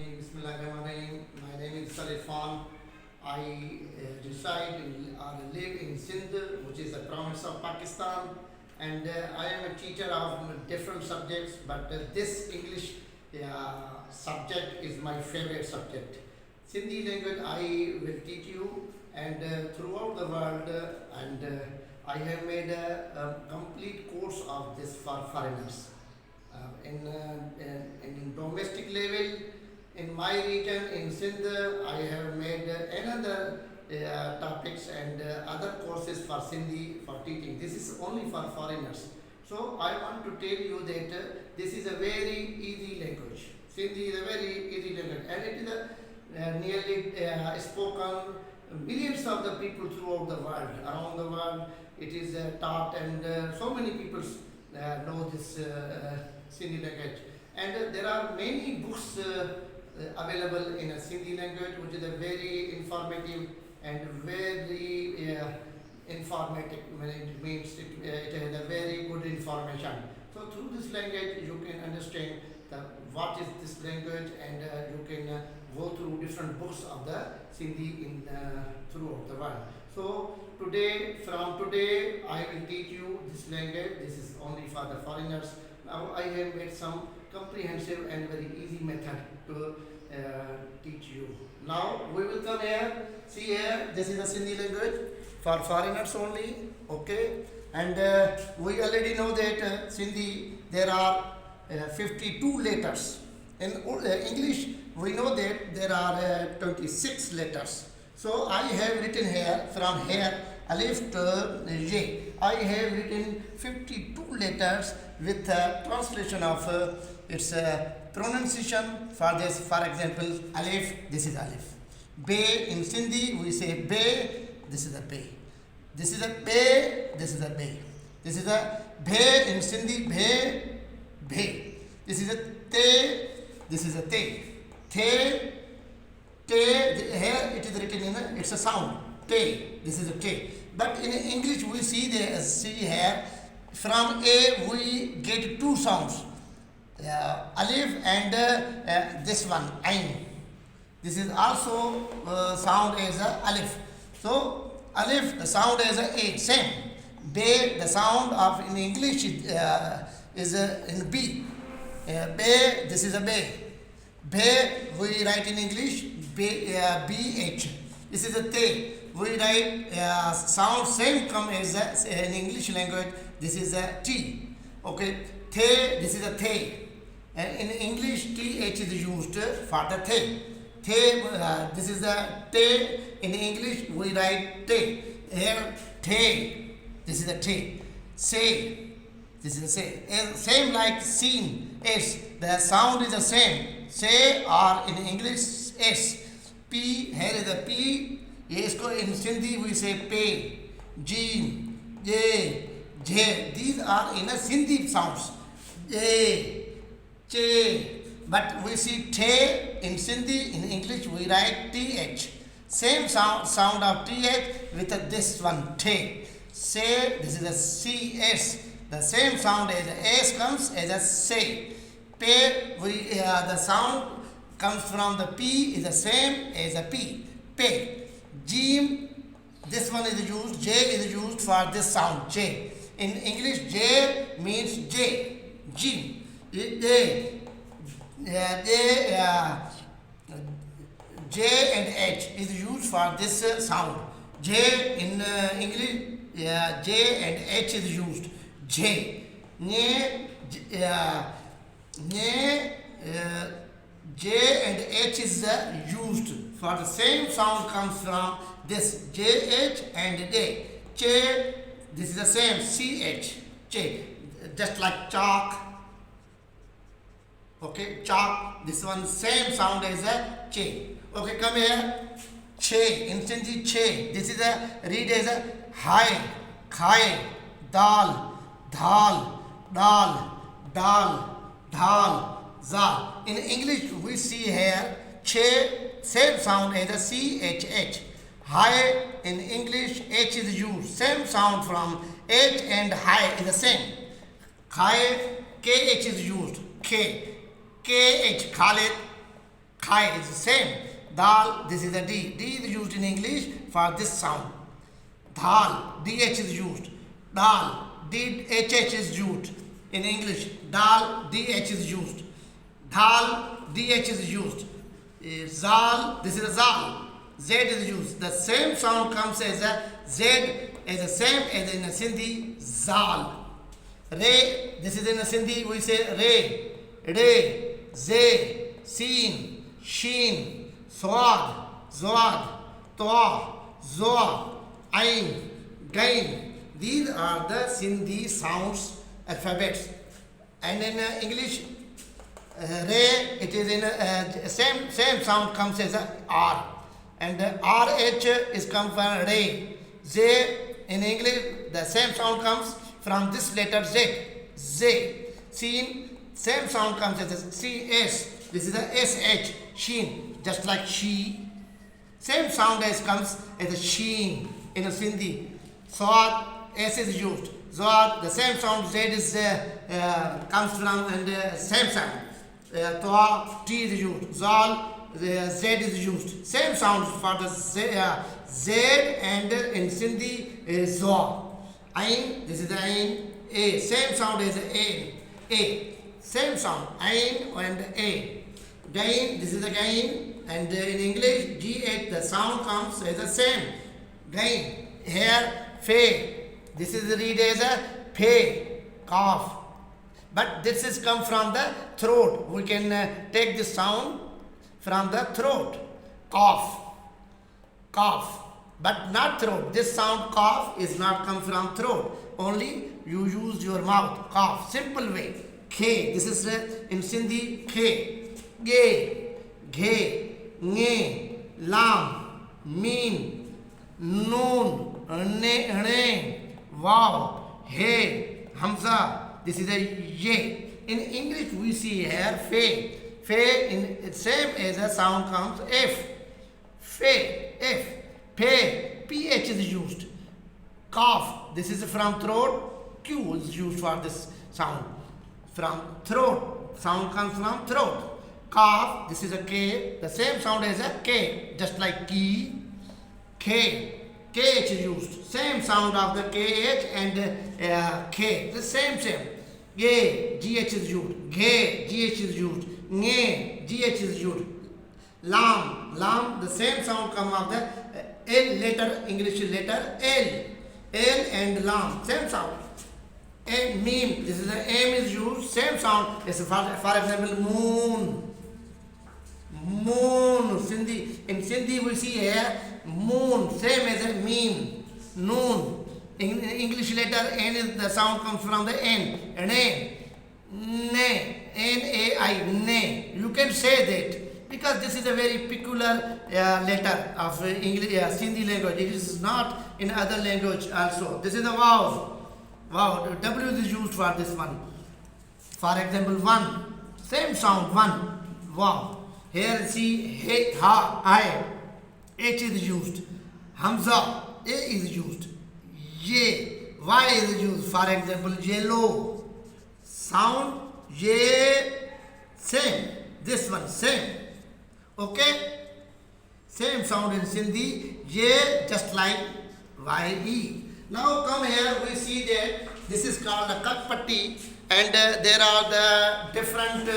Bismillahirrahmanirrahim. My name is Salih Khan. I reside or live in Sindh, which is a province of Pakistan, and I am a teacher of different subjects. But this English subject is my favorite subject. Sindhi language I will teach you, and throughout the world, I have made a complete course of this for foreigners. In domestic level, in my region in Sindh, I have made another topics and other courses for Sindhi for teaching. This is only for foreigners. So I want to tell you that this is a very easy language. Sindhi is a very easy language, and it is nearly spoken millions of the people throughout the world, around the world. It is taught, and so many people know this Sindhi language. And there are many books available in a Sindhi language, which is a very informative and very informative. It means it has a very good information. So through this language, you can understand what is this language, and you can go through different books of the Sindhi in throughout the world. So from today, I will teach you this language. This is only for the foreigners. Now I have made some comprehensive and very easy method to teach you. Now we will come here. See here, this is a Sindhi language for foreigners only. Okay, and we already know that Sindhi there are 52 letters. In English, we know that there are 26 letters. So I have written here from here alif to j. I have written 52 letters with translation of its pronunciation for this. For example, alif, this is alif. Be in Sindhi we say be, this is a be. This is a be, this is a be. This is a bhe in Sindhi, bhe, bhe. This is a te, this is a te. Te, te, here it is written in it's a sound. Te, this is a te. But in English we see here from A we get two sounds, alif and this one ain. This is also sound as a alif. So alif the sound as a same. Be the sound of in English is in B. Be, this is a be. Be we write in English BH. This is a te. We write sound same come as in English language. This is a T. Okay, the. This is a the. And in English, th is used for the the. This is the te. In English, we write te. Here, te. This is a te. Say. This is a say. And same like seen. S. The sound is the same. Say or in English S. P. Here is a P. Yes, in Sindhi we say pe, jeen, ye, je. These are in a Sindhi sounds. Je, che. But we see te in Sindhi. In English we write th. Same sound of th with this one te. Say, this is a cs. The same sound as a s comes as a say. Pe, the sound comes from the p is the same as a p. Pe. Jim, this one is used, J is used for this sound, J. In English, J means J, Jim. J and H is used for this sound. J in English, J and H is used. J. J and H is used for the same sound comes from this JH and J. Ch, this is the same CH. Ch, just like chalk. Okay, chalk. This one same sound as a che. Okay, come here. Che, instantly che. This is a read as a high, khai, dal, dhal, dal, dal, dhal. Za. In English, we see here che, same sound as a CHH. High in English, H is used. Same sound from H and high is the same. High, KH is used. KH, Khalid, Khai is the same. Dal, this is a D. D is used in English for this sound. Dhal, DH is used. Dal, DHH is used. In English, dal, DH is used. Dhal, DH is used. Zal, this is a zal. Z is used. The same sound comes as a Z, as the same as in a Sindhi, zal. Re, this is in a Sindhi, we say re, ze, seen, sheen, swad, zwad, toa, zoa, ain, gain. These are the Sindhi sounds, alphabets. And in English, re, it is in same sound comes as a R. And RH is come from re. Z, in English, the same sound comes from this letter Z. Z. Seen, same sound comes as a CS. This is a SH. Sheen, just like she. Same sound as comes as a sheen in a Sindhi. Swad, S is used. Zwad, the same sound Z is comes from and same sound. Toa, T is used. Zal, Z is used. Same sound for the Z and in Sindhi is Zwa. Ain, this is the Ain. A, same sound as A. A, same sound. Ain and A. Gain, this is the gain. And in English, GH, the sound comes as the same. Gain. Here, Fe. This is read as a Fe. Cough. But this is come from the throat. We can take this sound from the throat. Cough. Cough. But not throat. This sound cough is not come from throat. Only you use your mouth. Cough. Simple way. K. This is in Sindhi. K. Ge. Ghe. Nge. Lam. Meen. Noon. Ne. Wow. He. Hamza. This is a ye. In English, we see here fe. Fe in same as a sound comes f. Fe, f. Fe, ph is used. Cough. This is from throat. Q is used for this sound. From throat. Sound comes from throat. Cough. This is a k. The same sound as a k. Just like key. K. KH is used. Same sound of the KH and K. The same. Ge, GH is used. Ghe, GH is used. Nge, GH is used. Lam, the same sound come of the L letter, English letter L. L and lam, same sound. And meme, this is the M is used. Same sound. Is for example, moon. Moon, Sindhi. In Sindhi we see here moon, same as a meme. Noon. In English letter N is the sound comes from the N. Ne. N-A-I. Ne. You can say that because this is a very peculiar letter of English, Sindhi language. It is not in other language also. This is a wow. Wow. W is used for this one. For example, one. Same sound, one. Wow. Here see he, ha, I. H is used. Hamza, A is used. Ye, Y is used. For example, yellow. Sound, ye, same. This one, same. Okay? Same sound in Sindhi. Ye, just like Y-E. Now come here, we see that this is called a Kakpatti, and there are the different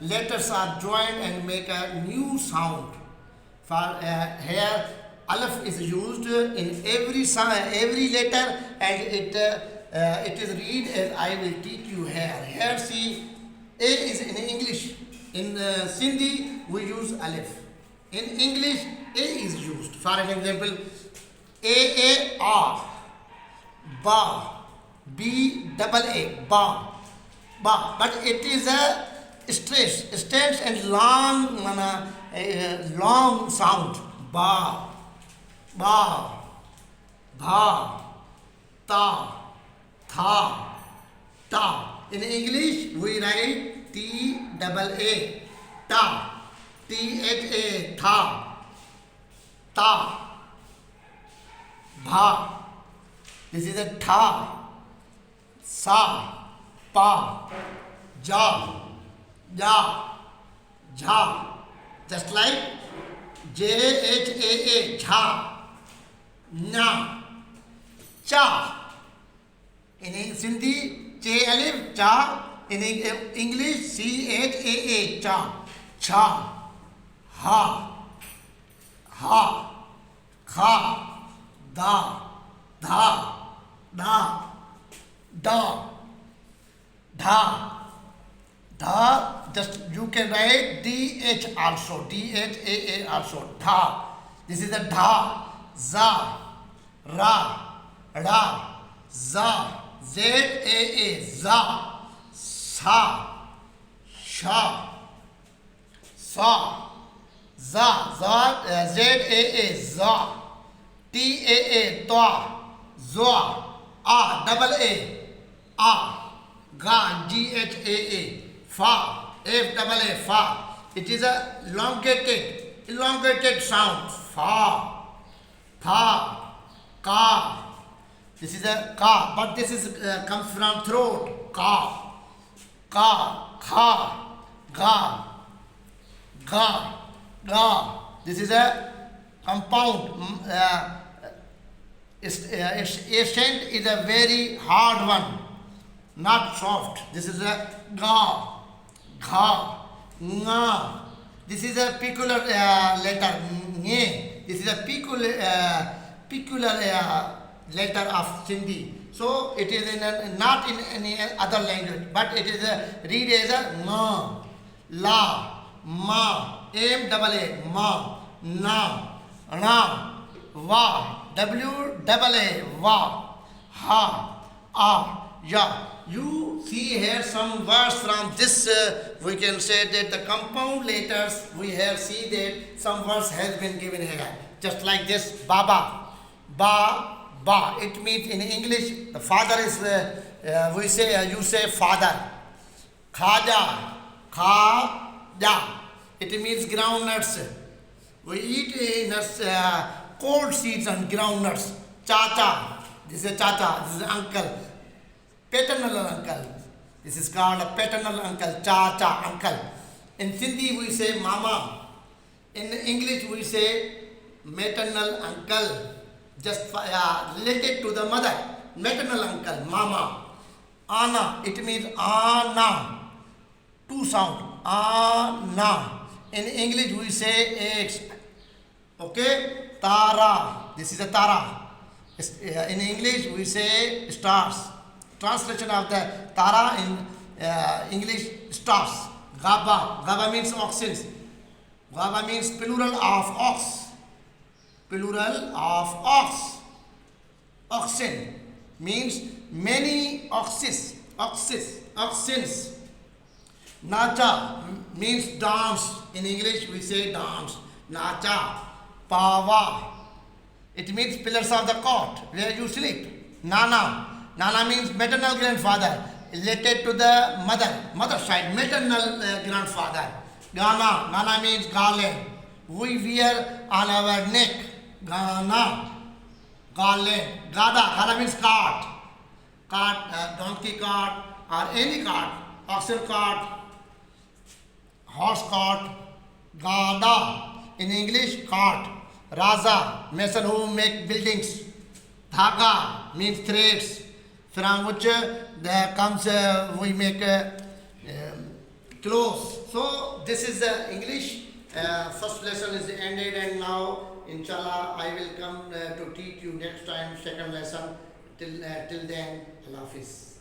letters are joined and make a new sound. For here, Aleph is used in every letter, and it is read as I will teach you here. Here see, A is in English. In Sindhi, we use Aleph. In English, A is used. For example, A-A-R, ba, B-double-A, ba, ba. But it is a strange and long, long sound. Ba, ba, bha, ta, tha, ta. In English, we write T-double-A, ta, T-H-A, tha, ta, bha. This is a tha, sa, pa, ja, ja, jha, Just like Jhaa, jha, na, cha. In Sindhi, che alif, cha. In English, chaa, cha, cha, ha, kha, da, da, da, dha. Just you can write dh also, dhaa also, dha. This is the dha, za, ra, za, za, sa, sha, sa, za, twa, zwa, ga, fa, fa. It is a elongated sound. Fa, tha, ka. This is a ka, but this is comes from throat. Ka, kha, ga, ga. This is a compound. Its accent is a very hard one, not soft. This is a ga, gha, nga. This is a peculiar letter, nge. This is a peculiar letter of Sindhi. So it is not in any other language, but it is read as a ma, la, ma, ma, na, wa, wa, ha, ya. You see here some words from this, we can say that the compound letters, we have see that some words has been given here. Just like this, baba, ba. It means in English, the father is, we say, you say father. Khaja, it means groundnuts. We eat nuts, cold seeds and groundnuts. Chacha, this is chacha, this is uncle. Paternal uncle. This is called a paternal uncle, cha, uncle. In Sindhi we say mama. In English we say maternal uncle. Just related to the mother. Maternal uncle, mama. Ana, it means ana. Two sound. Ana. In English we say eggs. Okay? Tara. This is a tara. In English we say stars. Translation of the tara in English, stars. Gaba means oxen. Gaba means plural of ox. Plural of ox. Oxen means many oxes. Nacha means dance. In English we say dance. Nacha. Pava. It means pillars of the cot where you sleep. Nana means maternal grandfather, related to the mother side, maternal grandfather. Gana means garland. We wear on our neck. Gana, garland. Gada means cart. Donkey cart or any cart. Oxen cart, horse cart. Gada, in English, cart. Raza, mason who make buildings. Dhaga means threads, from which there comes we make clothes. So this is the English. First lesson is ended, and now inshallah I will come to teach you next time second lesson. Till then, Allah Hafiz.